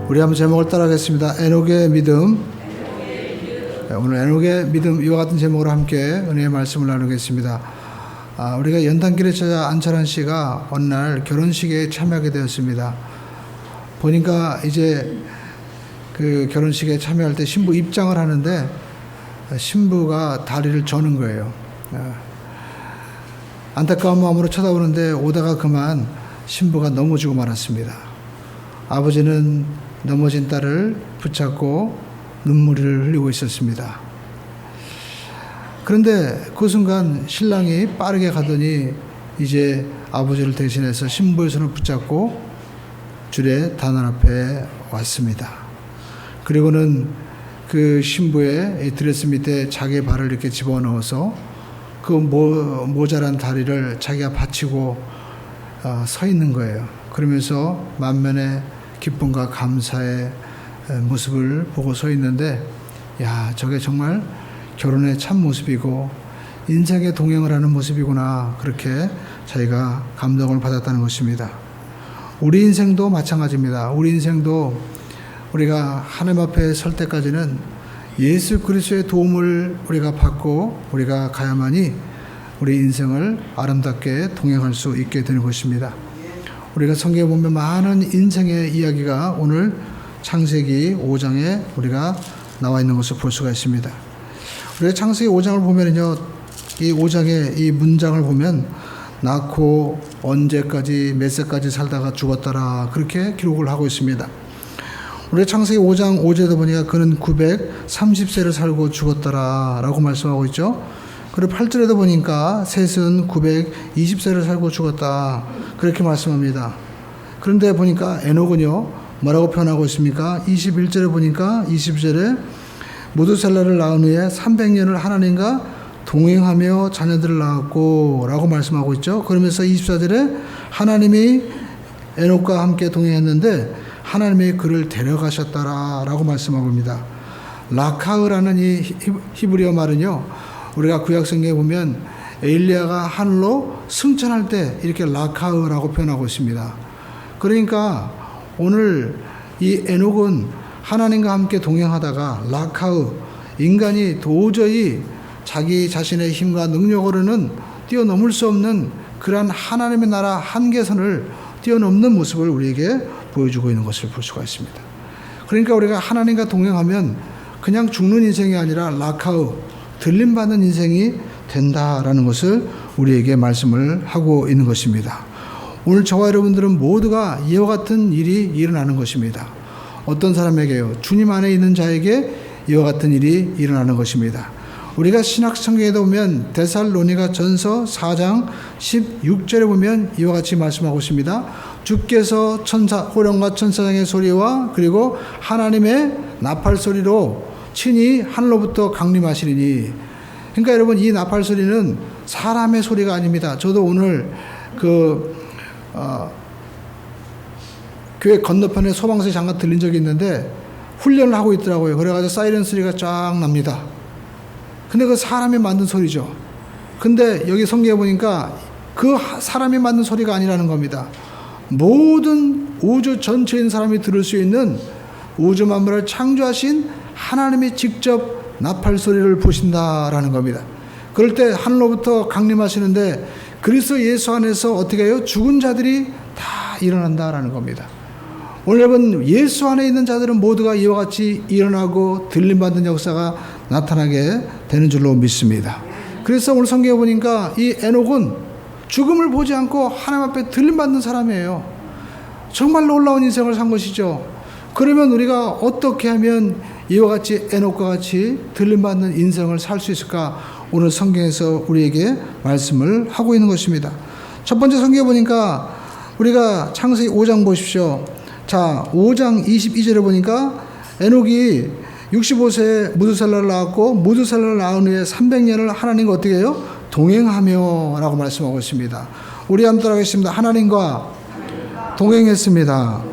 우리 한번 제목을 따라하겠습니다. 에녹의 믿음. 오늘 에녹의 믿음 이와 같은 제목으로 함께 은혜의 말씀을 나누겠습니다. 우리가 연단길에 찾아 안철한 씨가 어느 날 결혼식에 참여하게 되었습니다. 보니까 이제 그 결혼식에 참여할 때 신부 입장을 하는데 신부가 다리를 저는 거예요. 안타까운 마음으로 쳐다보는데 오다가 그만 신부가 넘어지고 말았습니다. 아버지는 넘어진 딸을 붙잡고 눈물을 흘리고 있었습니다. 그런데 그 순간 신랑이 빠르게 가더니 이제 아버지를 대신해서 신부의 손을 붙잡고 줄의 단원 앞에 왔습니다. 그리고는 그 신부의 드레스 밑에 자기의 발을 이렇게 집어넣어서 그 모자란 다리를 자기가 받치고 서 있는 거예요. 그러면서 만면의 기쁨과 감사의 모습을 보고 서 있는데, 야, 저게 정말 결혼의 참 모습이고 인생의 동행을 하는 모습이구나, 그렇게 자기가 감동을 받았다는 것입니다. 우리 인생도 마찬가지입니다. 우리 인생도 우리가 하나님 앞에 설 때까지는 예수 그리스도의 도움을 우리가 받고 우리가 가야만이 우리 인생을 아름답게 동행할 수 있게 되는 것입니다. 우리가 성경에 보면 많은 인생의 이야기가 오늘 창세기 5장에 우리가 나와 있는 것을 볼 수가 있습니다. 우리가 창세기 5장을 보면요, 이 5장의 이 문장을 보면 낳고 언제까지 몇 세까지 살다가 죽었더라, 그렇게 기록을 하고 있습니다. 우리 창세기 5장 5절에도 보니까 그는 930세를 살고 죽었더라 라고 말씀하고 있죠. 그리고 8절에도 보니까 셋은 920세를 살고 죽었다, 그렇게 말씀합니다. 그런데 보니까 에녹은요 뭐라고 표현하고 있습니까? 21절에 보니까 22절에 무두셀라를 낳은 후에 300년을 하나님과 동행하며 자녀들을 낳았고 라고 말씀하고 있죠. 그러면서 24절에 하나님이 에녹과 함께 동행했는데 하나님이 그를 데려가셨더라 라고 말씀하고 있습니다. 라카흐라는 이 히브리어 말은요, 우리가 구약성경에 보면 엘리야가 하늘로 승천할 때 이렇게 라카흐라고 표현하고 있습니다. 그러니까 오늘 이 에녹은 하나님과 함께 동행하다가 라카흐, 인간이 도저히 자기 자신의 힘과 능력으로는 뛰어넘을 수 없는 그러한 하나님의 나라 한계선을 뛰어넘는 모습을 우리에게 보여주고 있는 것을 볼 수가 있습니다. 그러니까 우리가 하나님과 동행하면 그냥 죽는 인생이 아니라 라카흐, 들림받는 인생이 된다라는 것을 우리에게 말씀을 하고 있는 것입니다. 오늘 저와 여러분들은 모두가 이와 같은 일이 일어나는 것입니다. 어떤 사람에게요? 주님 안에 있는 자에게 이와 같은 일이 일어나는 것입니다. 우리가 신약 성경에도 보면 데살로니가 전서 4장 16절에 보면 이와 같이 말씀하고 있습니다. 주께서 호령과 천사장의 소리와 그리고 하나님의 나팔 소리로 친히 하늘로부터 강림하시리니. 그러니까 여러분, 이 나팔 소리는 사람의 소리가 아닙니다. 저도 오늘 교회 건너편에 소방서에 잠깐 들린 적이 있는데 훈련을 하고 있더라고요. 그래가지고 사이렌 소리가 쫙 납니다. 근데 그 사람이 만든 소리죠. 근데 여기 성경에 보니까 그 사람이 만든 소리가 아니라는 겁니다. 모든 우주 전체에 있는 사람이 들을 수 있는 우주 만물을 창조하신 하나님이 직접 나팔 소리를 부신다라는 겁니다. 그럴 때 하늘로부터 강림하시는데 그리스도 예수 안에서 어떻게 해요? 죽은 자들이 다 일어난다라는 겁니다. 오늘 여러분, 예수 안에 있는 자들은 모두가 이와 같이 일어나고 들림받는 역사가 나타나게 되는 줄로 믿습니다. 그래서 오늘 성경에 보니까 이 에녹은 죽음을 보지 않고 하나님 앞에 들림받는 사람이에요. 정말 놀라운 인생을 산 것이죠. 그러면 우리가 어떻게 하면 이와 같이 에녹과 같이 들림받는 인생을 살 수 있을까? 오늘 성경에서 우리에게 말씀을 하고 있는 것입니다. 첫 번째 성경에 보니까 우리가 창세기 5장 보십시오. 자, 5장 22절에 보니까 에녹이 65세에 무두셀라를 낳았고 무두셀라를 낳은 후에 300년을 하나님과 어떻게 해요? 동행하며 라고 말씀하고 있습니다. 우리 한번 따라하겠습니다. 하나님과 동행했습니다.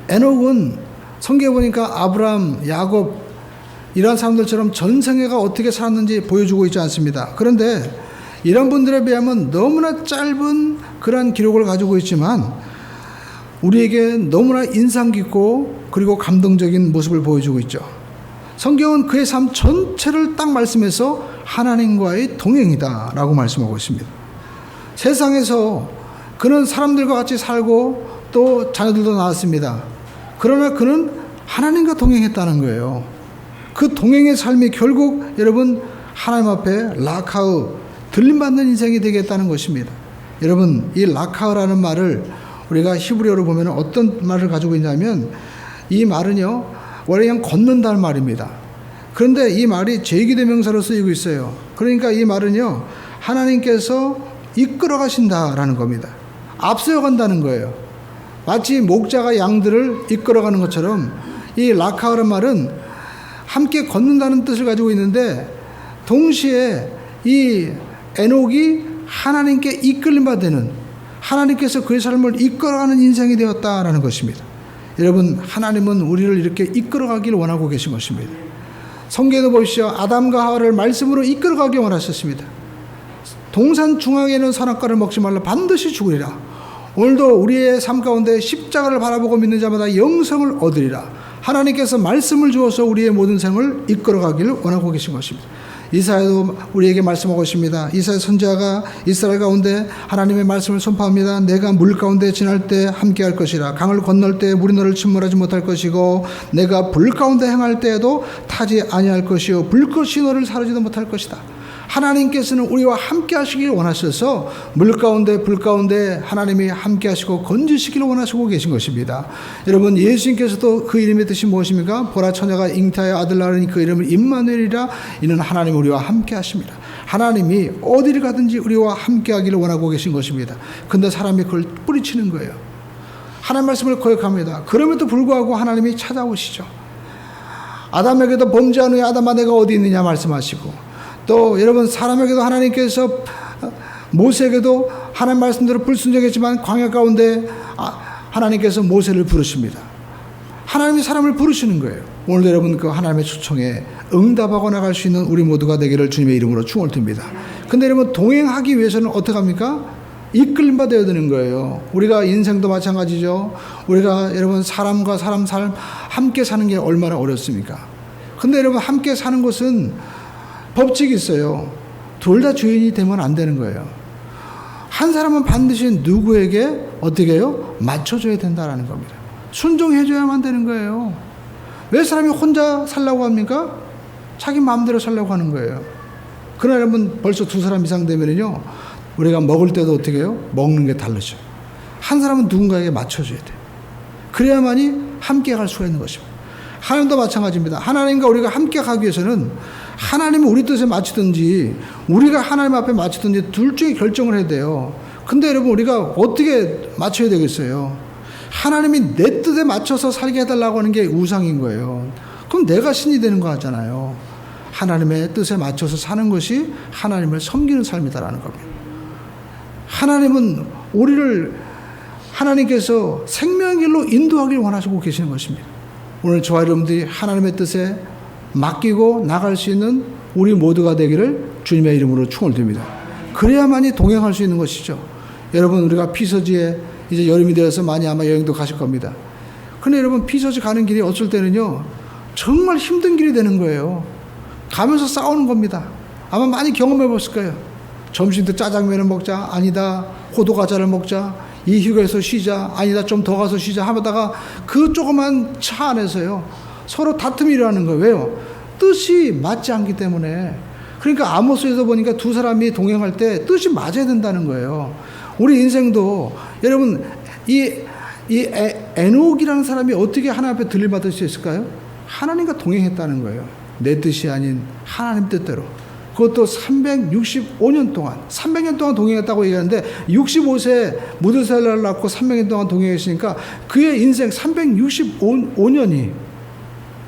에녹은 성경에 보니까 아브라함, 야곱 이런 사람들처럼 전생애가 어떻게 살았는지 보여주고 있지 않습니다. 그런데 이런 분들에 비하면 너무나 짧은 그런 기록을 가지고 있지만 우리에게 너무나 인상 깊고 그리고 감동적인 모습을 보여주고 있죠. 성경은 그의 삶 전체를 딱 말씀해서 하나님과의 동행이다 라고 말씀하고 있습니다. 세상에서 그는 사람들과 같이 살고 또 자녀들도 낳았습니다. 그러나 그는 하나님과 동행했다는 거예요. 그 동행의 삶이 결국 여러분 하나님 앞에 라카흐, 들림받는 인생이 되겠다는 것입니다. 여러분 이 라카흐라는 말을 우리가 히브리어로 보면 어떤 말을 가지고 있냐면 이 말은요 원래 그냥 걷는다는 말입니다. 그런데 이 말이 제기대명사로 쓰이고 있어요. 그러니까 이 말은요 하나님께서 이끌어 가신다라는 겁니다. 앞서어 간다는 거예요. 마치 목자가 양들을 이끌어가는 것처럼 이 라카흐라는 말은 함께 걷는다는 뜻을 가지고 있는데 동시에 이 에녹이 하나님께 이끌림받아 되는, 하나님께서 그의 삶을 이끌어가는 인생이 되었다라는 것입니다. 여러분 하나님은 우리를 이렇게 이끌어가기를 원하고 계신 것입니다. 성경에도 보십시오. 아담과 하와를 말씀으로 이끌어가기 원하셨습니다. 동산 중앙에는 선악과를 먹지 말라 반드시 죽으리라. 오늘도 우리의 삶 가운데 십자가를 바라보고 믿는 자마다 영생을 얻으리라. 하나님께서 말씀을 주어서 우리의 모든 생을 이끌어가기를 원하고 계신 것입니다. 이사야도 우리에게 말씀하고 있습니다. 이사야 선지자가 이스라엘 가운데 하나님의 말씀을 선포합니다. 내가 물 가운데 지날 때 함께 할 것이라. 강을 건널 때 물이 너를 침몰하지 못할 것이고 내가 불 가운데 행할 때에도 타지 아니할 것이요 불꽃이 너를 사르지도 못할 것이다. 하나님께서는 우리와 함께 하시길 원하셔서 물 가운데 불 가운데 하나님이 함께 하시고 건지시기를 원하시고 계신 것입니다. 여러분 예수님께서도 그 이름의 뜻이 무엇입니까? 보라 처녀가 잉태하여 아들 낳으니 그 이름을 임마누엘이라. 이는 하나님 우리와 함께 하십니다. 하나님이 어디를 가든지 우리와 함께 하기를 원하고 계신 것입니다. 근데 사람이 그걸 뿌리치는 거예요. 하나님 말씀을 거역합니다. 그럼에도 불구하고 하나님이 찾아오시죠. 아담에게도 범죄한 후에 아담아 내가 어디 있느냐 말씀하시고, 또 여러분 사람에게도 하나님께서 모세에게도 하나님 말씀대로 불순종했지만 광야 가운데 하나님께서 모세를 부르십니다. 하나님이 사람을 부르시는 거예요. 오늘 여러분 그 하나님의 초청에 응답하고 나갈 수 있는 우리 모두가 되기를 주님의 이름으로 축원을 드립니다. 근데 여러분 동행하기 위해서는 어떻게 합니까? 이끌림 받아야 되는 거예요. 우리가 인생도 마찬가지죠. 우리가 여러분 사람과 사람 삶 함께 사는 게 얼마나 어렵습니까? 근데 여러분 함께 사는 것은 법칙이 있어요. 둘 다 주인이 되면 안 되는 거예요. 한 사람은 반드시 누구에게 어떻게 해요? 맞춰줘야 된다라는 겁니다. 순종해줘야만 되는 거예요. 왜 사람이 혼자 살라고 합니까? 자기 마음대로 살라고 하는 거예요. 그러나 여러분 벌써 두 사람 이상 되면요 우리가 먹을 때도 어떻게 해요? 먹는 게 다르죠. 한 사람은 누군가에게 맞춰줘야 돼요. 그래야만이 함께 갈 수가 있는 것입니다. 하나님도 마찬가지입니다. 하나님과 우리가 함께 가기 위해서는 하나님은 우리 뜻에 맞추든지 우리가 하나님 앞에 맞추든지 둘 중에 결정을 해야 돼요. 근데 여러분 우리가 어떻게 맞춰야 되겠어요? 하나님이 내 뜻에 맞춰서 살게 해달라고 하는 게 우상인 거예요. 그럼 내가 신이 되는 거 같잖아요. 하나님의 뜻에 맞춰서 사는 것이 하나님을 섬기는 삶이다라는 겁니다. 하나님은 우리를 하나님께서 생명의 길로 인도하길 원하시고 계시는 것입니다. 오늘 저와 여러분들이 하나님의 뜻에 맡기고 나갈 수 있는 우리 모두가 되기를 주님의 이름으로 축원을 드립니다. 그래야만이 동행할 수 있는 것이죠. 여러분 우리가 피서지에 이제 여름이 되어서 많이 아마 여행도 가실 겁니다. 근데 여러분 피서지 가는 길이 어쩔 때는요 정말 힘든 길이 되는 거예요. 가면서 싸우는 겁니다. 아마 많이 경험해 보실 거예요. 점심 때 짜장면을 먹자, 아니다 호두 과자를 먹자, 이 휴게소 쉬자, 아니다 좀 더 가서 쉬자 하다가 그 조그만 차 안에서요 서로 다툼이 일어나는 거예요. 왜요? 뜻이 맞지 않기 때문에. 그러니까 아모스에서 보니까 두 사람이 동행할 때 뜻이 맞아야 된다는 거예요. 우리 인생도 여러분 이 에녹이라는 사람이 어떻게 하나님 앞에 들림받을 수 있을까요? 하나님과 동행했다는 거예요. 내 뜻이 아닌 하나님 뜻대로. 그것도 365년 동안 300년 동안 동행했다고 얘기하는데 65세 무드셀라를 낳고 300년 동안 동행했으니까 그의 인생 365년이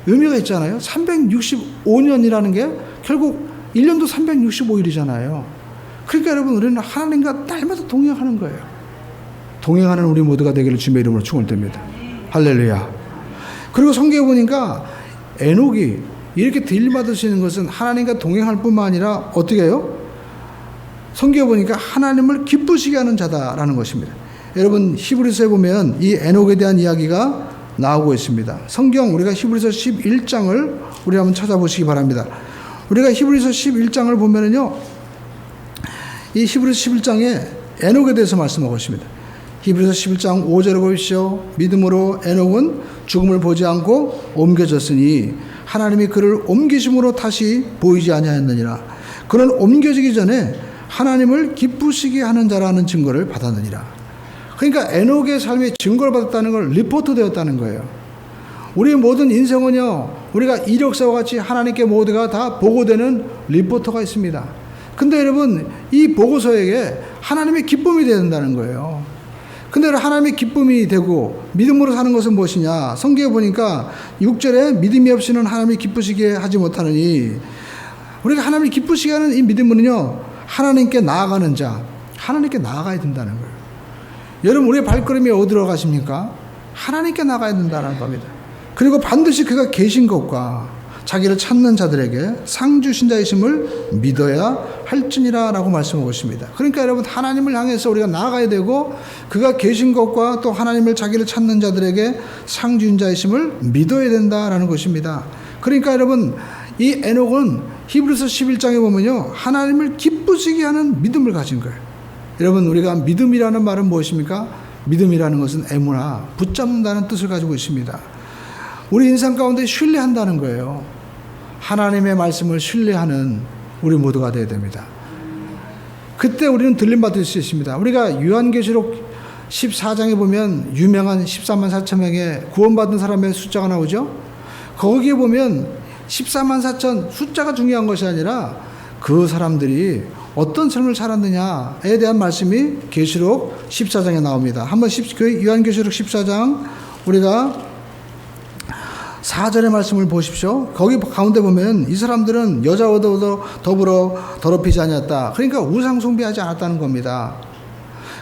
의미가 있잖아요. 365년이라는 게 결국 1년도 365일이잖아요. 그러니까 여러분 우리는 하나님과 날마다 동행하는 거예요. 동행하는 우리 모두가 되기를 주님의 이름으로 축원을 드립니다. 할렐루야. 그리고 성경에 보니까 에녹이 이렇게 들림받을 수 있는 것은 하나님과 동행할 뿐만 아니라 어떻게 해요? 성경에 보니까 하나님을 기쁘시게 하는 자다라는 것입니다. 여러분 히브리서에 보면 이 에녹에 대한 이야기가 나오고 있습니다. 성경 우리가 히브리서 11장을 우리 한번 찾아보시기 바랍니다. 우리가 히브리서 11장을 보면은요, 이 히브리서 11장에 에녹에 대해서 말씀하고 있습니다. 히브리서 11장 5절을 보십시오. 믿음으로 에녹은 죽음을 보지 않고 옮겨졌으니 하나님이 그를 옮기심으로 다시 보이지 아니하였느니라. 그는 옮겨지기 전에 하나님을 기쁘시게 하는 자라는 증거를 받았느니라. 그러니까 에녹의 삶이 증거를 받았다는 걸 리포트 되었다는 거예요. 우리 모든 인생은요, 우리가 이력서와 같이 하나님께 모두가 다 보고되는 리포터가 있습니다. 근데 여러분, 이 보고서에게 하나님의 기쁨이 되야 된다는 거예요. 근데 하나님의 기쁨이 되고 믿음으로 사는 것은 무엇이냐? 성경에 보니까 6절에 믿음이 없이는 하나님이 기쁘시게 하지 못하느니, 우리가 하나님이 기쁘시게 하는 이 믿음은요, 하나님께 나아가는 자, 하나님께 나아가야 된다는 거예요. 여러분, 우리의 발걸음이 어디로 가십니까? 하나님께 나가야 된다는 겁니다. 그리고 반드시 그가 계신 것과 자기를 찾는 자들에게 상 주신 자이심을 믿어야 할지니라 라고 말씀하고 있습니다. 그러니까 여러분, 하나님을 향해서 우리가 나아가야 되고 그가 계신 것과 또 하나님을 자기를 찾는 자들에게 상 주신 자이심을 믿어야 된다라는 것입니다. 그러니까 여러분, 이 에녹은 히브리서 11장에 보면요, 하나님을 기쁘시게 하는 믿음을 가진 거예요. 여러분, 우리가 믿음이라는 말은 무엇입니까? 믿음이라는 것은 에무나, 붙잡는다는 뜻을 가지고 있습니다. 우리 인생 가운데 신뢰한다는 거예요. 하나님의 말씀을 신뢰하는 우리 모두가 되어야 됩니다. 그때 우리는 들림받을 수 있습니다. 우리가 요한계시록 14장에 보면 유명한 14만 4천 명의 구원받은 사람의 숫자가 나오죠. 거기에 보면 14만 4천 숫자가 중요한 것이 아니라 그 사람들이 어떤 삶을 살았느냐에 대한 말씀이 계시록 14장에 나옵니다. 한번 요한계시록 14장 우리가 4절의 말씀을 보십시오. 거기 가운데 보면 이 사람들은 여자와 더불어 더럽히지 않았다. 그러니까 우상 숭배하지 않았다는 겁니다.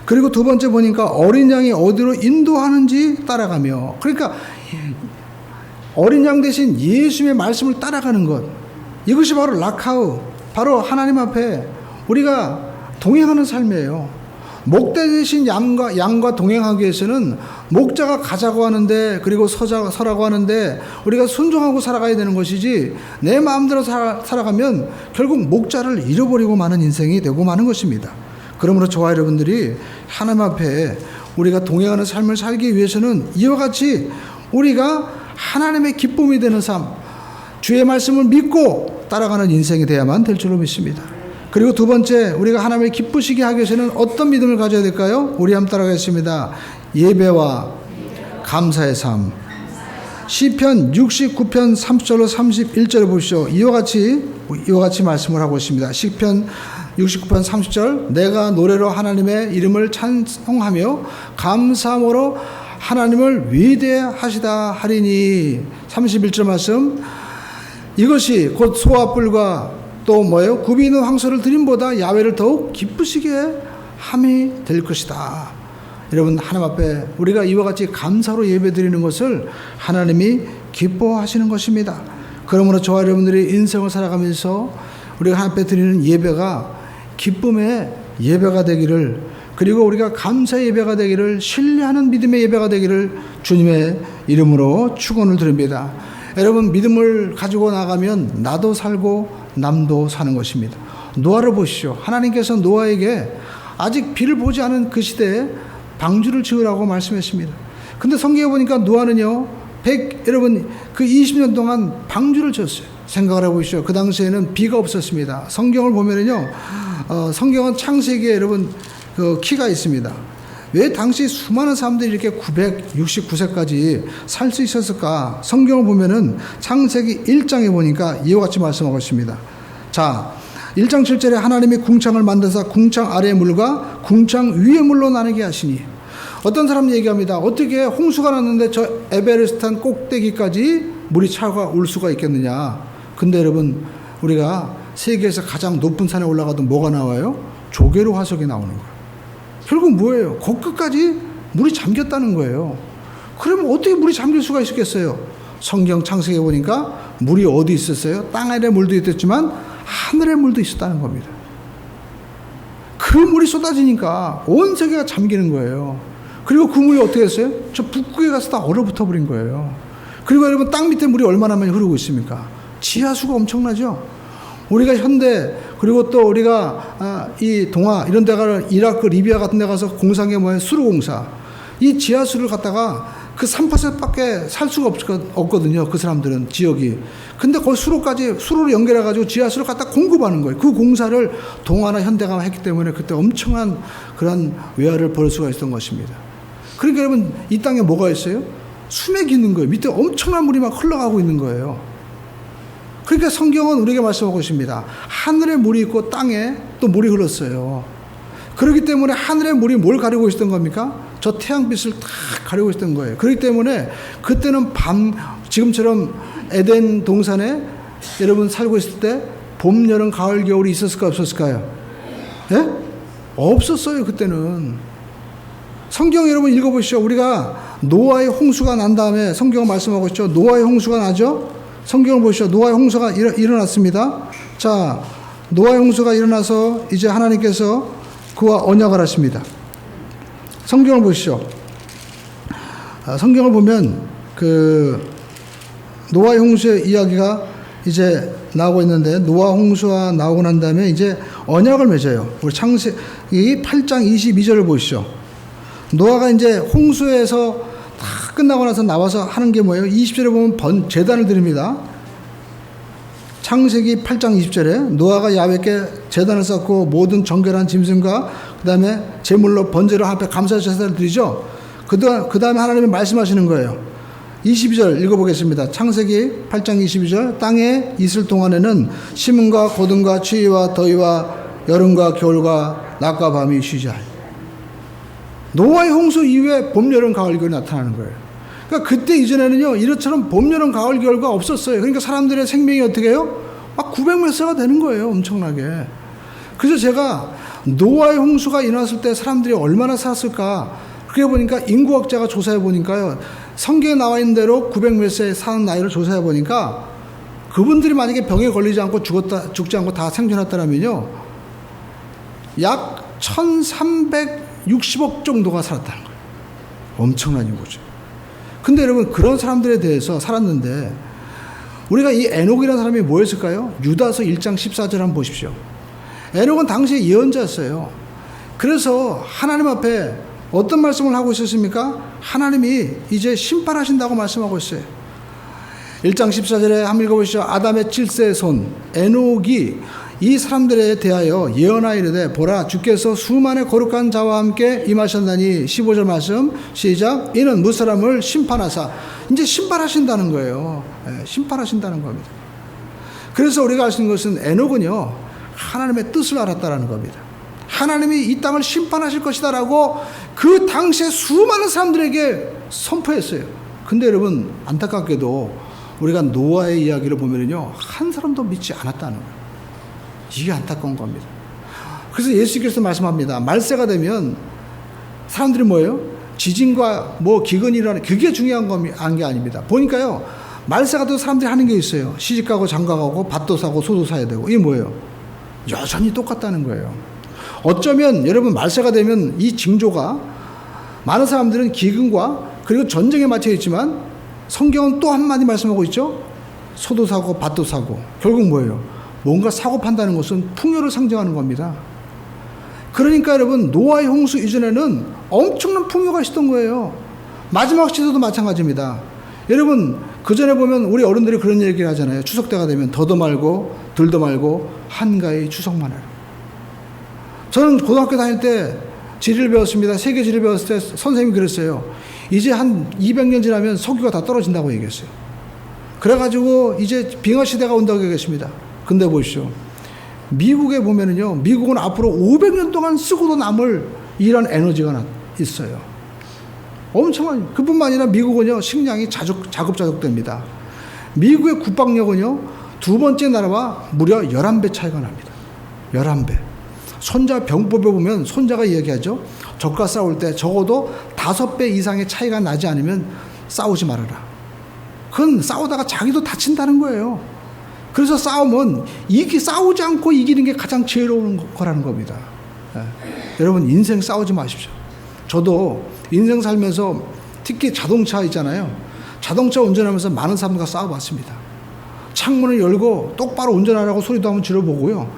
그리고 두 번째 보니까 어린 양이 어디로 인도하는지 따라가며, 그러니까 어린 양 대신 예수님의 말씀을 따라가는 것, 이것이 바로 라카우, 바로 하나님 앞에 우리가 동행하는 삶이에요. 목자 대신 양과 동행하기 위해서는 목자가 가자고 하는데, 그리고 서라고 하는데 우리가 순종하고 살아가야 되는 것이지, 내 마음대로 살아가면 결국 목자를 잃어버리고 마는 인생이 되고 마는 것입니다. 그러므로 저와 여러분들이 하나님 앞에 우리가 동행하는 삶을 살기 위해서는 이와 같이 우리가 하나님의 기쁨이 되는 삶, 주의 말씀을 믿고 따라가는 인생이 돼야만 될 줄로 믿습니다. 그리고 두 번째, 우리가 하나님을 기쁘시게 하기 위해서는 어떤 믿음을 가져야 될까요? 우리 한번 따라가겠습니다. 예배와 감사의 삶. 시편 69편 30절로 31절을 보시죠. 이와 같이 말씀을 하고 있습니다. 시편 69편 30절, 내가 노래로 하나님의 이름을 찬송하며 감사함으로 하나님을 위대하시다 하리니. 31절 말씀, 이것이 곧 소와 뿔과 또 뭐예요? 굽이 있는 황소를 드림보다 야훼를 더욱 기쁘시게 함이 될 것이다. 여러분, 하나님 앞에 우리가 이와 같이 감사로 예배드리는 것을 하나님이 기뻐하시는 것입니다. 그러므로 저와 여러분들이 인생을 살아가면서 우리가 하나님 앞에 드리는 예배가 기쁨의 예배가 되기를, 그리고 우리가 감사의 예배가 되기를, 신뢰하는 믿음의 예배가 되기를 주님의 이름으로 축원을 드립니다. 여러분, 믿음을 가지고 나가면 나도 살고 남도 사는 것입니다. 노아를 보시죠. 하나님께서 노아에게 아직 비를 보지 않은 그 시대에 방주를 지으라고 말씀했습니다. 근데 성경에 보니까 노아는요, 여러분 그 20년 동안 방주를 지었어요. 생각을 해보시죠. 그 당시에는 비가 없었습니다. 성경을 보면은요, 성경은 창세기에 여러분 그 키가 있습니다. 왜 당시 수많은 사람들이 이렇게 969세까지 살 수 있었을까? 성경을 보면은 창세기 1장에 보니까 이와 같이 말씀하고 있습니다. 자, 1장 7절에 하나님이 궁창을 만드사 궁창 아래의 물과 궁창 위의 물로 나누게 하시니. 어떤 사람이 얘기합니다. 어떻게 홍수가 났는데 저 에베레스트 꼭대기까지 물이 차가올 수가 있겠느냐? 근데 여러분, 우리가 세계에서 가장 높은 산에 올라가도 뭐가 나와요? 조개로 화석이 나오는 거예요. 결국 뭐예요? 거기까지 물이 잠겼다는 거예요. 그러면 어떻게 물이 잠길 수가 있었겠어요? 성경 창세기에 보니까 물이 어디 있었어요? 땅 아래 물도 있었지만 하늘의 물도 있었다는 겁니다. 그 물이 쏟아지니까 온 세계가 잠기는 거예요. 그리고 그 물이 어떻게 했어요? 저 북극에 가서 다 얼어붙어 버린 거예요. 그리고 여러분 땅 밑에 물이 얼마나 많이 흐르고 있습니까? 지하수가 엄청나죠. 우리가 현대 그리고 또 우리가 이 동아 이런 데가 이라크 리비아 같은 데 가서 공사한 게 뭐예요? 수로공사. 이 지하수를 갖다가 그 3%밖에 살 수가 없거든요. 그 사람들은 지역이. 근데 거기 수로를 연결해 가지고 지하수를 갖다 공급하는 거예요. 그 공사를 동아나 현대가 했기 때문에 그때 엄청난 그런 외화를 벌 수가 있었던 것입니다. 그러니까 여러분 이 땅에 뭐가 있어요? 수맥이 있는 거예요. 밑에 엄청난 물이 막 흘러가고 있는 거예요. 그러니까 성경은 우리에게 말씀하고 있습니다. 하늘에 물이 있고 땅에 또 물이 흘렀어요. 그렇기 때문에 하늘의 물이 뭘 가리고 있었던 겁니까? 저 태양빛을 다 가리고 있었던 거예요. 그렇기 때문에 그때는 지금처럼 에덴 동산에 여러분 살고 있을 때 봄, 여름, 가을, 겨울이 있었을까 없었을까요? 예? 없었어요. 그때는. 성경 여러분 읽어보시죠. 우리가 노아의 홍수가 난 다음에 성경은 말씀하고 있죠. 노아의 홍수가 나죠. 성경을 보시죠. 노아의 홍수가 일어났습니다. 자, 노아의 홍수가 일어나서 이제 하나님께서 그와 언약을 하십니다. 성경을 보시죠. 성경을 보면 그 노아의 홍수의 이야기가 이제 나오고 있는데 노아 홍수가 나오고 난 다음에 이제 언약을 맺어요. 우리 창세기 8장 22절을 보시죠. 노아가 이제 홍수에서 다 끝나고 나서 나와서 하는 게 뭐예요? 20절에 보면 제단을 드립니다. 창세기 8장 20절에 노아가 야훼께 제단을 쌓고 모든 정결한 짐승과 그 다음에 제물로 번제를 앞에 감사 제사를 드리죠. 그 다음에 하나님이 말씀하시는 거예요. 22절 읽어보겠습니다. 창세기 8장 22절 땅에 있을 동안에는 심음과 고등과 추위와 더위와 여름과 겨울과 낮과 밤이 쉬지 않. 노아의 홍수 이후에 봄, 여름, 가을, 겨울이 나타나는 거예요. 그러니까 그때 이전에는요, 이렇처럼 봄, 여름, 가을, 겨울가 없었어요. 그러니까 사람들의 생명이 어떻게 해요? 막 900몇 세가 되는 거예요. 엄청나게. 그래서 제가 노아의 홍수가 일어났을 때 사람들이 얼마나 살았을까? 그래 보니까 인구학자가 조사해 보니까요, 성경에 나와 있는 대로 900몇 세 사는 나이를 조사해 보니까 그분들이 만약에 병에 걸리지 않고 죽지 않고 다 생존했다면요, 약 1360억 정도가 살았다는 거예요. 엄청난 인구죠. 근데 여러분, 그런 사람들에 대해서 살았는데, 우리가 이 에녹이라는 사람이 뭐였을까요? 유다서 1장 14절 한번 보십시오. 에녹은 당시에 예언자였어요. 그래서 하나님 앞에 어떤 말씀을 하고 있었습니까? 하나님이 이제 심판하신다고 말씀하고 있어요. 1장 14절에 한번 읽어보시죠. 아담의 7세의 손 에녹이 이 사람들에 대하여 예언하이르되 보라 주께서 수많은 거룩한 자와 함께 임하셨나니 15절 말씀 시작. 이는 무사람을 심판하사. 이제 심판하신다는 거예요. 심판하신다는 겁니다. 그래서 우리가 알 수 있는 것은 에녹은요, 하나님의 뜻을 알았다는 겁니다. 하나님이 이 땅을 심판하실 것이다라고 그 당시에 수많은 사람들에게 선포했어요. 근데 여러분, 안타깝게도 우리가 노아의 이야기를 보면요, 한 사람도 믿지 않았다는 거예요. 이게 안타까운 겁니다. 그래서 예수께서 말씀합니다. 말세가 되면 사람들이 뭐예요? 지진과 뭐 기근이 일어나는, 그게 중요한 게 아닙니다. 보니까요, 말세가 되면 사람들이 하는 게 있어요. 시집가고 장가가고 밭도 사고 소도 사야 되고. 이게 뭐예요? 여전히 똑같다는 거예요. 어쩌면 여러분, 말세가 되면 이 징조가 많은 사람들은 기근과 그리고 전쟁에 맞춰 있지만 성경은 또 한마디 말씀하고 있죠. 소도 사고 밭도 사고. 결국 뭐예요? 뭔가 사고 판다는 것은 풍요를 상징하는 겁니다. 그러니까 여러분, 노아의 홍수 이전에는 엄청난 풍요가 있었던 거예요. 마지막 시대도 마찬가지입니다. 여러분, 그 전에 보면 우리 어른들이 그런 얘기를 하잖아요. 추석 때가 되면 더도 말고 들도 말고 한가히 추석만 해라. 저는 고등학교 다닐 때 지리를 배웠습니다. 세계 지리를 배웠을 때 선생님이 그랬어요. 이제 한 200년 지나면 석유가 다 떨어진다고 얘기했어요. 그래가지고 이제 빙하 시대가 온다고 얘기했습니다. 근데 보십시오. 미국에 보면은요, 미국은 앞으로 500년 동안 쓰고도 남을 이런 에너지가 있어요. 엄청난, 그뿐만 아니라 미국은요, 식량이 자급자족됩니다. 미국의 국방력은요, 두 번째 나라와 무려 11배 차이가 납니다. 11배. 손자 병법에 보면 손자가 얘기하죠. 적과 싸울 때 적어도 5배 이상의 차이가 나지 않으면 싸우지 말아라. 그건 싸우다가 자기도 다친다는 거예요. 그래서 싸움은 싸우지 않고 이기는 게 가장 지혜로운 거라는 겁니다. 여러분, 인생 싸우지 마십시오. 저도 인생 살면서 특히 자동차 있잖아요. 자동차 운전하면서 많은 사람들과 싸워봤습니다. 창문을 열고 똑바로 운전하라고 소리도 한번 질러보고요.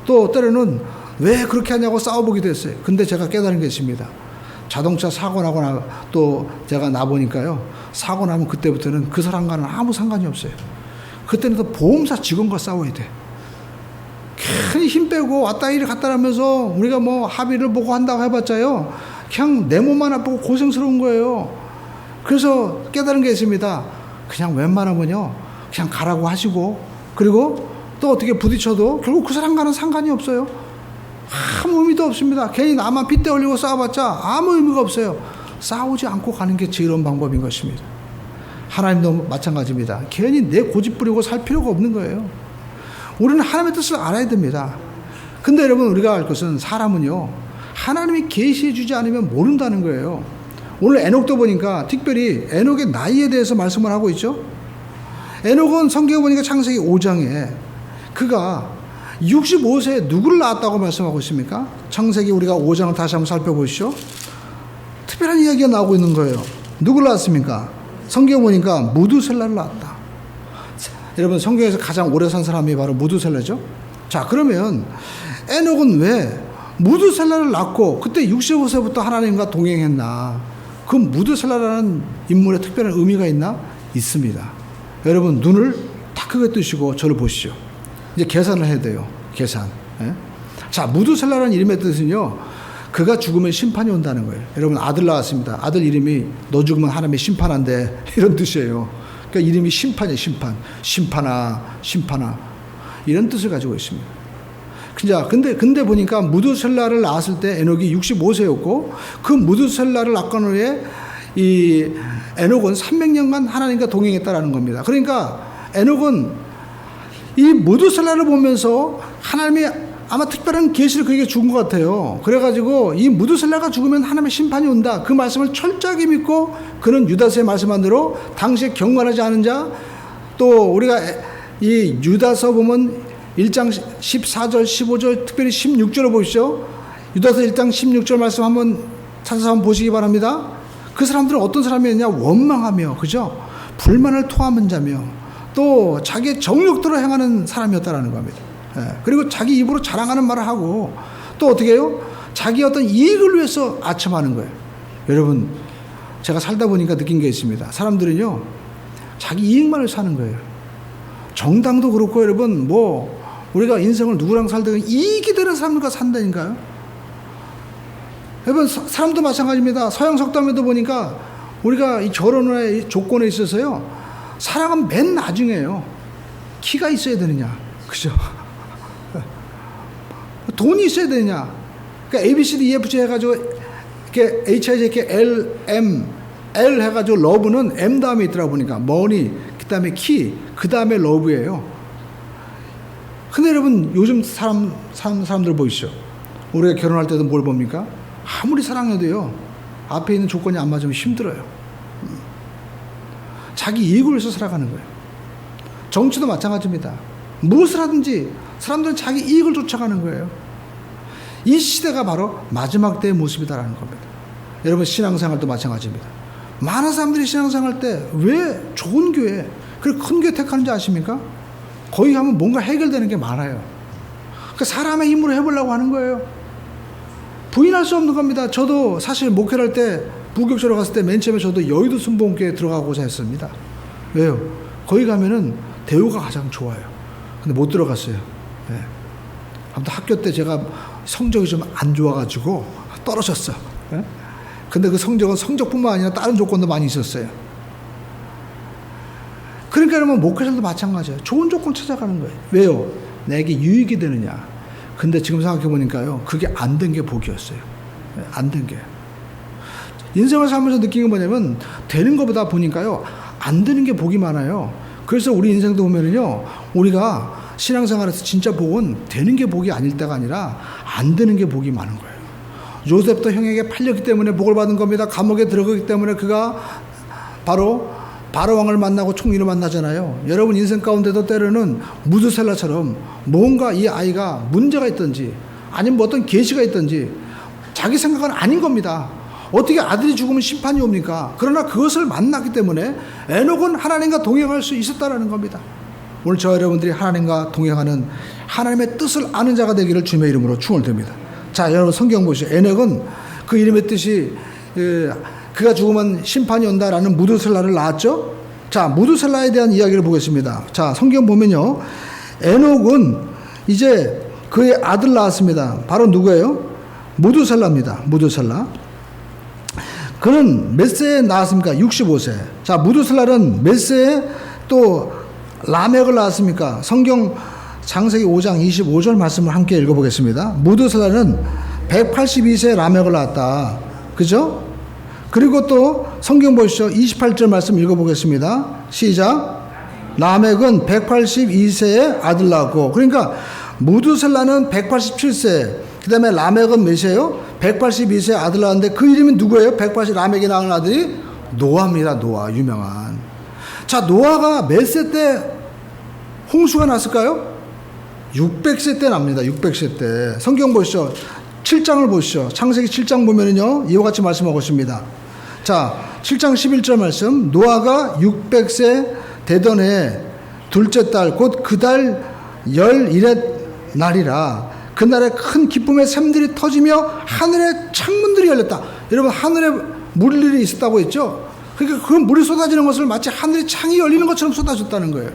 또 때로는 왜 그렇게 하냐고 싸워보기도 했어요. 근데 제가 깨달은 게 있습니다. 자동차 사고 나거나 또 제가 나보니까요. 사고 나면 그때부터는 그 사람과는 아무 상관이 없어요. 그때는 또 보험사 직원과 싸워야 돼. 괜히 힘 빼고 왔다 이리 갔다 하면서 우리가 뭐 합의를 보고 한다고 해봤자요. 그냥 내 몸만 아프고 고생스러운 거예요. 그래서 깨달은 게 있습니다. 그냥 웬만하면요. 그냥 가라고 하시고 그리고 또 어떻게 부딪혀도 결국 그 사람과는 상관이 없어요. 아무 의미도 없습니다. 괜히 나만 핏대 올리고 싸워봤자 아무 의미가 없어요. 싸우지 않고 가는 게 제일한 방법인 것입니다. 하나님도 마찬가지입니다. 괜히 내 고집 부리고 살 필요가 없는 거예요. 우리는 하나님의 뜻을 알아야 됩니다. 근데 여러분 우리가 알 것은 사람은요. 하나님이 계시해 주지 않으면 모른다는 거예요. 오늘 에녹도 보니까 특별히 에녹의 나이에 대해서 말씀을 하고 있죠. 에녹은 성경에 보니까 창세기 5장에 그가 65세에 누구를 낳았다고 말씀하고 있습니까? 창세기 우리가 5장을 다시 한번 살펴보시죠. 특별한 이야기가 나오고 있는 거예요. 누구를 낳았습니까? 성경에 보니까 무두셀라를 낳았다. 여러분 성경에서 가장 오래 산 사람이 바로 무두셀라죠. 자 그러면 에녹은 왜 무두셀라를 낳고 그때 65세부터 하나님과 동행했나? 그 무두셀라라는 인물에 특별한 의미가 있나? 있습니다. 여러분 눈을 다 크게 뜨시고 저를 보시죠. 이제 계산을 해야 돼요. 계산. 예? 자 무두셀라라는 이름의 뜻은요. 그가 죽으면 심판이 온다는 거예요. 여러분 아들 낳았습니다. 아들 이름이 너 죽으면 하나님의 심판한대 이런 뜻이에요. 그러니까 이름이 심판이에요. 심판. 심판아 이런 뜻을 가지고 있습니다. 근데 보니까 무두셀라를 낳았을 때 에녹이 65세였고 그 무두셀라를 낳은 후에 이 에녹은 300년간 하나님과 동행했다라는 겁니다. 그러니까 에녹은 이 무두셀라를 보면서 하나님이 아마 특별한 계시를 그에게 준 것 같아요. 그래가지고 이 무두셀라가 죽으면 하나님의 심판이 온다. 그 말씀을 철저하게 믿고 그는 유다서의 말씀한 대로 당시에 경건하지 않은 자 또 우리가 이 유다서 보면 1장 14절 15절 특별히 16절을 보시죠. 유다서 1장 16절 말씀 한번 찾아서 한번 보시기 바랍니다. 그 사람들은 어떤 사람이었냐? 원망하며 그죠? 불만을 토하는 자며 또 자기의 정욕대로 행하는 사람이었다라는 겁니다. 예. 그리고 자기 입으로 자랑하는 말을 하고 또 어떻게 해요? 자기 어떤 이익을 위해서 아첨하는 거예요. 여러분 제가 살다 보니까 느낀 게 있습니다. 사람들은요 자기 이익만을 사는 거예요. 정당도 그렇고 여러분 뭐 우리가 인생을 누구랑 살든 이익이 되는 사람들과 산다니까요. 여러분 사람도 마찬가지입니다. 서양 속담에도 보니까 우리가 이 결혼의 조건에 있어서요 사랑은 맨 나중에요. 키가 있어야 되느냐 그죠? 돈이 있어야 되느냐. 그러니까 ABCD EFG 해가지고 이렇게 HIJK L M L 해가지고 러브는 M 다음에 있더라 보니까 머니 그 다음에 키 그 다음에 러브예요. 근데 여러분 요즘 사람들 보이시죠? 우리가 결혼할 때도 뭘 봅니까? 아무리 사랑해도요 앞에 있는 조건이 안 맞으면 힘들어요. 자기 이익을 위해서 살아가는 거예요. 정치도 마찬가지입니다. 무엇을 하든지 사람들은 자기 이익을 쫓아가는 거예요. 이 시대가 바로 마지막 때의 모습이다라는 겁니다. 여러분 신앙생활도 마찬가지입니다. 많은 사람들이 신앙생활 때 왜 좋은 교회 그리고 큰 교회 택하는지 아십니까? 거기 가면 뭔가 해결되는 게 많아요. 그러니까 사람의 힘으로 해보려고 하는 거예요. 부인할 수 없는 겁니다. 저도 사실 목회를 할 때 부교육처로 갔을 때 맨 처음에 저도 여의도 순복음교회에 들어가고자 했습니다. 왜요? 거기 가면은 대우가 가장 좋아요. 근데 못 들어갔어요. 네. 아무튼 학교 때 제가 성적이 좀 안 좋아가지고 떨어졌어. 네? 근데 그 성적은 성적뿐만 아니라 다른 조건도 많이 있었어요. 그러니까 여러분 목회자도 마찬가지예요. 좋은 조건 찾아가는 거예요. 왜요? 내게 유익이 되느냐. 근데 지금 생각해 보니까요. 그게 안 된 게 복이었어요. 네, 안 된 게. 인생을 살면서 느낀 게 뭐냐면 되는 것보다 보니까요. 안 되는 게 복이 많아요. 그래서 우리 인생도 보면은요. 우리가 신앙생활에서 진짜 복은 되는 게 복이 아닐 때가 아니라 안 되는 게 복이 많은 거예요. 요셉도 형에게 팔렸기 때문에 복을 받은 겁니다. 감옥에 들어가기 때문에 그가 바로 바로왕을 만나고 총리를 만나잖아요. 여러분 인생 가운데도 때로는 무드셀라처럼 뭔가 이 아이가 문제가 있든지 아니면 뭐 어떤 계시가 있든지 자기 생각은 아닌 겁니다. 어떻게 아들이 죽으면 심판이 옵니까? 그러나 그것을 만났기 때문에 에녹은 하나님과 동행할 수 있었다라는 겁니다. 오늘 저와 여러분들이 하나님과 동행하는 하나님의 뜻을 아는 자가 되기를 주님의 이름으로 축원드립니다. 자, 여러분 성경 보시죠. 에녹은 그 이름의 뜻이 그가 죽으면 심판이 온다라는 무드셀라를 낳았죠. 자, 무드셀라에 대한 이야기를 보겠습니다. 자, 성경 보면요, 에녹은 이제 그의 아들 낳았습니다. 바로 누구예요? 무드셀라입니다. 무드셀라. 그는 몇 세에 낳았습니까? 65세. 자, 무드셀라는 몇 세에 또 라멕을 낳았습니까? 성경 창세기 5장 25절 말씀을 함께 읽어보겠습니다. 무드셀라는 182세에 라멕을 낳았다. 그죠? 그리고 또 성경 보시죠. 28절 말씀 읽어보겠습니다. 시작. 라멕은 182세에 아들 낳았고, 그러니까 무드셀라는 187세, 그 다음에 라멕은 몇이에요? 182세에 아들 낳았는데 그 이름이 누구예요? 라멕이 낳은 아들이 노아입니다. 노아, 유명한. 자, 노아가 몇 세 때 홍수가 났을까요? 600세 때 납니다. 600세 때. 성경 보시죠. 7장을 보시죠. 창세기 7장 보면은요, 이와 같이 말씀하고 있습니다. 자, 7장 11절 말씀. 노아가 600세 되던 해 둘째 달, 곧 그 달 11의 날이라. 그날에 큰 기쁨의 샘들이 터지며 하늘의 창문들이 열렸다. 여러분, 하늘에 물일이 있었다고 했죠? 그러니까 그 물이 쏟아지는 것을 마치 하늘의 창이 열리는 것처럼 쏟아졌다는 거예요.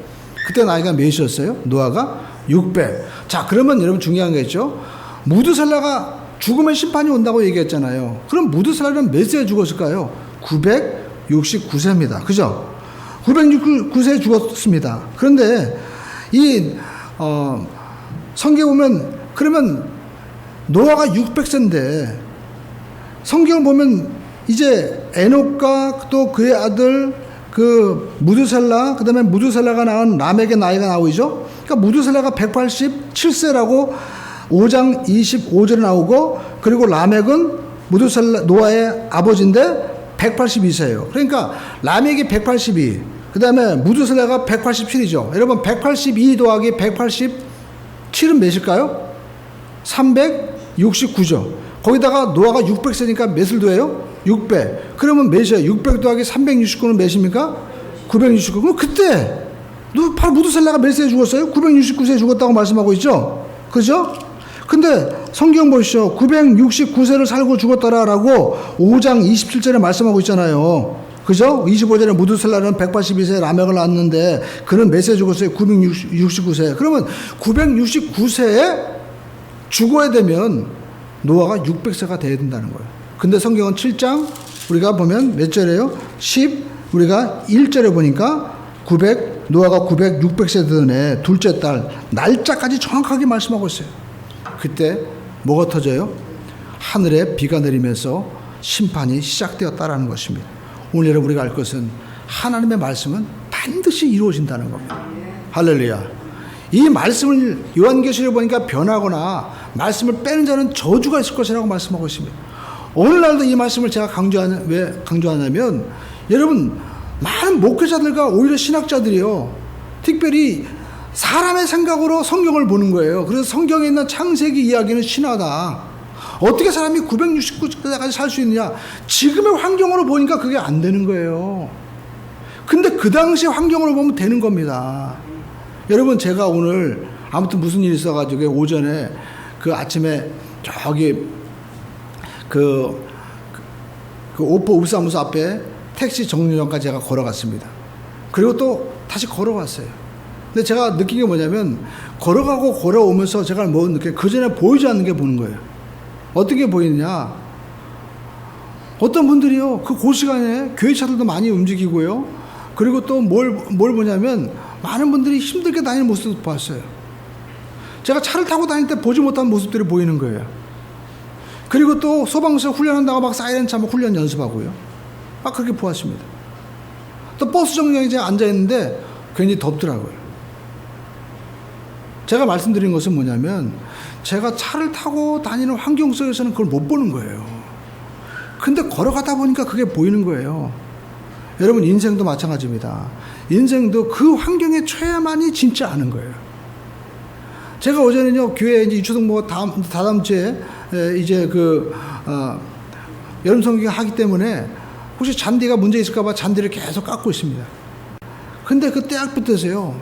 그때 나이가 몇이었어요? 노아가 600. 자, 그러면 여러분 중요한 게 있죠? 무드셀라가 죽으면 심판이 온다고 얘기했잖아요. 그럼 무드셀라는 몇 세에 죽었을까요? 969세입니다. 그죠? 969세에 죽었습니다. 그런데 성경에 보면, 그러면 노아가 600세인데 성경을 보면 이제 에녹과 또 그의 아들 그 무드셀라, 그 다음에 무드셀라가 낳은 라멕의 나이가 나오죠. 그러니까 무드셀라가 187세라고 5장 25절에 나오고, 그리고 라멕은 노아의 아버지인데 182세예요. 그러니까 라멕이 182, 그 다음에 무드셀라가 187이죠. 여러분, 182 더하기 187은 몇일까요? 369죠. 거기다가 노아가 600세니까 몇을 더해요? 600. 그러면 몇이에요? 600 더하기 369는 몇입니까? 969. 그럼 그때 바로 무드셀라가 몇 세에 죽었어요? 969세에 죽었다고 말씀하고 있죠. 그죠? 근데 성경 보시죠. 969세를 살고 죽었다라고 5장 27절에 말씀하고 있잖아요. 그죠? 25절에 무드셀라는 182세에 라멕을 낳았는데 그는 몇 세에 죽었어요? 969세. 그러면 969세에 죽어야 되면 노아가 600세가 돼야 된다는 거예요. 근데 성경은 7장 우리가 보면 몇 절이에요? 우리가 1절에 보니까 노아가 600세 되던 해 둘째 달 날짜까지 정확하게 말씀하고 있어요. 그때 뭐가 터져요? 하늘에 비가 내리면서 심판이 시작되었다라는 것입니다. 오늘 여러분 우리가 알 것은 하나님의 말씀은 반드시 이루어진다는 겁니다. 할렐루야. 이 말씀을 요한계시록에 보니까 변하거나 말씀을 빼는 자는 저주가 있을 것이라고 말씀하고 있습니다. 오늘날도 이 말씀을 제가 왜 강조하냐면, 여러분 많은 목회자들과 오히려 신학자들이요, 특별히 사람의 생각으로 성경을 보는 거예요. 그래서 성경에 있는 창세기 이야기는 신화다. 어떻게 사람이 969세까지 살 수 있느냐? 지금의 환경으로 보니까 그게 안 되는 거예요. 근데 그 당시 환경으로 보면 되는 겁니다. 여러분, 제가 오늘 아무튼 무슨 일이 있어가지고 오전에 그 아침에 저기 그 오포 우사무소 앞에 택시 정류장까지 제가 걸어갔습니다. 그리고 또 다시 걸어왔어요. 근데 제가 느낀 게 뭐냐면, 걸어가고 걸어오면서 제가 뭐 느껴요? 그 전에 보이지 않는 게 보는 거예요. 어떻게 보이느냐? 어떤 분들이요, 그 시간에 교회 차들도 많이 움직이고요. 그리고 또 뭘 보냐면, 많은 분들이 힘들게 다니는 모습도 봤어요. 제가 차를 타고 다닐 때 보지 못한 모습들이 보이는 거예요. 그리고 또 소방서 훈련한다고 막 사이렌 차 훈련 연습하고요. 막 그렇게 보았습니다. 또 버스 정류장에 제가 앉아있는데 괜히 덥더라고요. 제가 말씀드린 것은 뭐냐면, 제가 차를 타고 다니는 환경 속에서는 그걸 못 보는 거예요. 근데 걸어가다 보니까 그게 보이는 거예요. 여러분, 인생도 마찬가지입니다. 인생도 그 환경에 처해야만이 진짜 아는 거예요. 제가 어제는요, 교회에 이제 유초등부 다다음 주에 이제 여름 성경이 하기 때문에 혹시 잔디가 문제 있을까봐 잔디를 계속 깎고 있습니다. 근데 그 때약부터서요,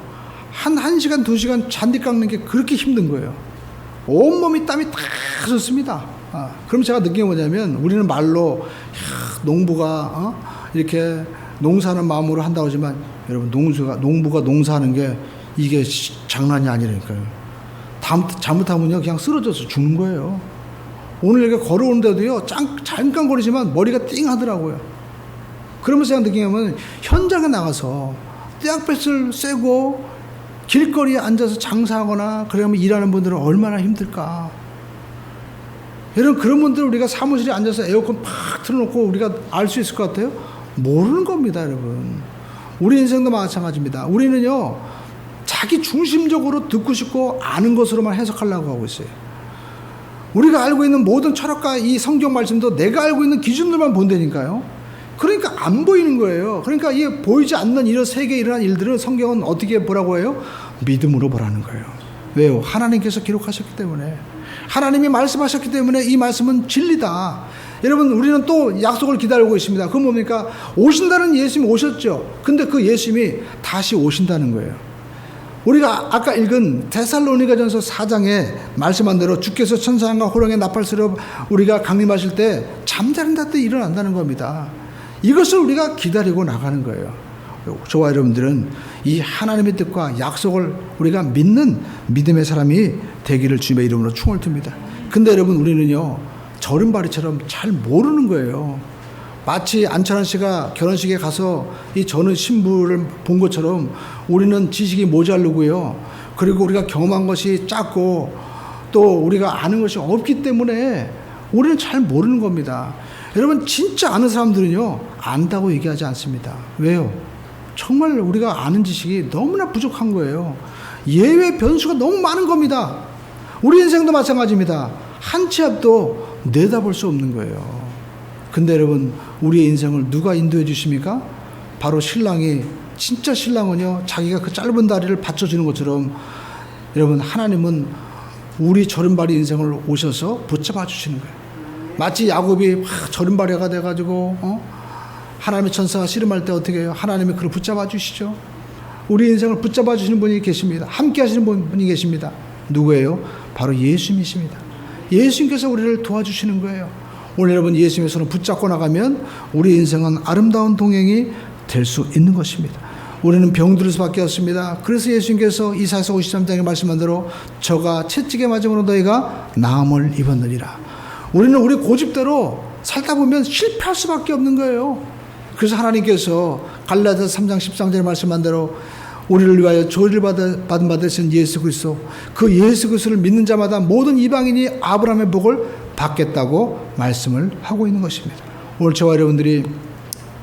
한 1시간, 2시간 잔디 깎는 게 그렇게 힘든 거예요. 온몸이 땀이 다 젖습니다. 그럼 제가 느낀 게 뭐냐면, 우리는 말로, 농부가, 이렇게 농사하는 마음으로 한다고 하지만, 여러분, 농부가 농사하는 게 이게 장난이 아니라니까요. 잘못하면요, 그냥 쓰러져서 죽는 거예요. 오늘 이렇게 걸어오는데도요, 잠깐 거리지만 머리가 띵 하더라고요. 그러면서 제가 느낀 게 뭐냐면, 현장에 나가서 떼약볕을 쐬고 길거리에 앉아서 장사하거나 그러면 일하는 분들은 얼마나 힘들까. 여러분, 그런 분들 우리가 사무실에 앉아서 에어컨 팍 틀어놓고 우리가 알 수 있을 것 같아요? 모르는 겁니다, 여러분. 우리 인생도 마찬가지입니다. 우리는요, 자기 중심적으로 듣고 싶고 아는 것으로만 해석하려고 하고 있어요. 우리가 알고 있는 모든 철학과 이 성경 말씀도 내가 알고 있는 기준들만 본다니까요. 그러니까 안 보이는 거예요. 그러니까 이 보이지 않는 이런 세계에 일어난 일들을 성경은 어떻게 보라고 해요? 믿음으로 보라는 거예요. 왜요? 하나님께서 기록하셨기 때문에, 하나님이 말씀하셨기 때문에 이 말씀은 진리다. 여러분, 우리는 또 약속을 기다리고 있습니다. 그건 뭡니까? 오신다는 예수님이 오셨죠. 근데 그 예수님이 다시 오신다는 거예요. 우리가 아까 읽은 데살로니가전서 4장에 말씀한 대로 주께서 천사장과 호랑이의 나팔소리로 우리가 강림하실 때 잠자는 자 때 일어난다는 겁니다. 이것을 우리가 기다리고 나가는 거예요. 저와 여러분들은 이 하나님의 뜻과 약속을 우리가 믿는 믿음의 사람이 되기를 주님의 이름으로 충을 듭니다. 근데 여러분, 우리는요, 저른바리처럼 잘 모르는 거예요. 마치 안철환 씨가 결혼식에 가서 이 저는 신부를 본 것처럼 우리는 지식이 모자르고요. 그리고 우리가 경험한 것이 작고 또 우리가 아는 것이 없기 때문에 우리는 잘 모르는 겁니다. 여러분, 진짜 아는 사람들은요, 안다고 얘기하지 않습니다. 왜요? 정말 우리가 아는 지식이 너무나 부족한 거예요. 예외 변수가 너무 많은 겁니다. 우리 인생도 마찬가지입니다. 한 치 앞도 내다볼 수 없는 거예요. 근데 여러분, 우리의 인생을 누가 인도해 주십니까? 바로 신랑이, 진짜 신랑은요, 자기가 그 짧은 다리를 받쳐주는 것처럼 여러분, 하나님은 우리 저른발이 인생을 오셔서 붙잡아 주시는 거예요. 마치 야곱이 저른발이가 돼가지고 하나님의 천사가 씨름할 때 어떻게 해요? 하나님이 그를 붙잡아 주시죠. 우리 인생을 붙잡아 주시는 분이 계십니다. 함께 하시는 분이 계십니다. 누구예요? 바로 예수님이십니다. 예수님께서 우리를 도와주시는 거예요. 오늘 여러분, 예수님의 손을 붙잡고 나가면 우리 인생은 아름다운 동행이 될 수 있는 것입니다. 우리는 병들 수밖에 없습니다. 그래서 예수님께서 이사야서 53장에 말씀한 대로 저가 채찍에 맞음으로 너희가 나음을 입었느니라. 우리는 우리 고집대로 살다 보면 실패할 수밖에 없는 거예요. 그래서 하나님께서 갈라디아서 3장 13절에 말씀한 대로 우리를 위하여 조리를 받은 바 되신 예수 그리스도, 그 예수 그리스도를 믿는 자마다 모든 이방인이 아브라함의 복을 받겠다고 말씀을 하고 있는 것입니다. 오늘 저와 여러분들이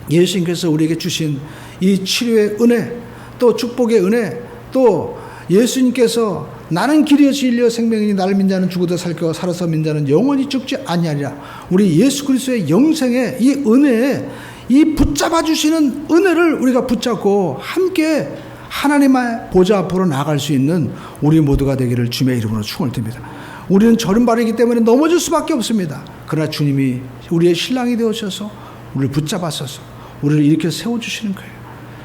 예수님께서 우리에게 주신 이 치료의 은혜, 또 축복의 은혜, 또 예수님께서 나는 길이요 진리요 생명이니 나를 믿는 자는 죽어도 살고 살아서 믿는 자는 영원히 죽지 아니하리라. 우리 예수 그리스도의 영생의 이 은혜에, 이 붙잡아 주시는 은혜를 우리가 붙잡고 함께 하나님의 보좌 앞으로 나아갈 수 있는 우리 모두가 되기를 주님의 이름으로 축원을 드립니다. 우리는 저른발이기 때문에 넘어질 수밖에 없습니다. 그러나 주님이 우리의 신랑이 되어셔서 우리를 붙잡아서서 우리를 이렇게 세워주시는 거예요.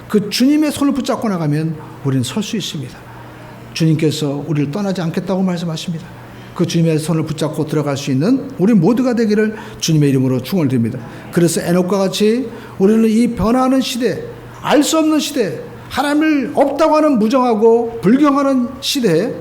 그 주님의 손을 붙잡고 나가면 우리는 설 수 있습니다. 주님께서 우리를 떠나지 않겠다고 말씀하십니다. 그 주님의 손을 붙잡고 들어갈 수 있는 우리 모두가 되기를 주님의 이름으로 축원을 드립니다. 그래서 에녹과 같이 우리는 이 변화하는 시대, 알 수 없는 시대, 하나님을 없다고 하는 무정하고 불경하는 시대에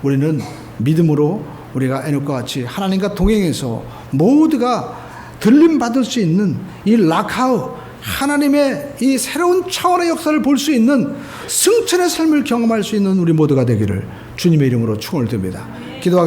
우리는 믿음으로 우리가 에녹과 같이 하나님과 동행해서 모두가 들림 받을 수 있는 이 라카우, 하나님의 이 새로운 차원의 역사를 볼 수 있는 승천의 삶을 경험할 수 있는 우리 모두가 되기를 주님의 이름으로 축원을 드립니다. 기도하겠습니다.